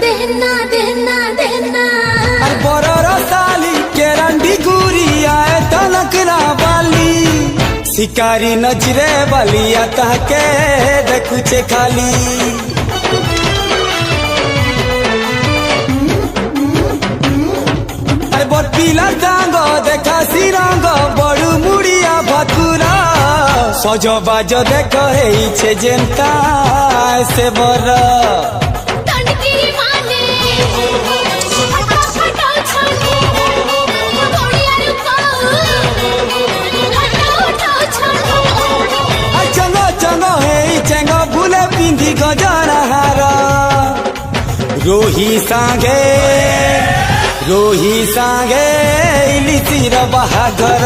देना देना देना और बरर साली के रंडी गुरिया तनकरा वाली शिकारी नजरे बलिया तहके देखुचे खाली बर पिला डांग देखा सिरंग बड़ू मुड़िया भतुरा सज बाज देख हे जेनता से बर पिंधी गजरा हार रोही सांगे इलितिर बाहागर।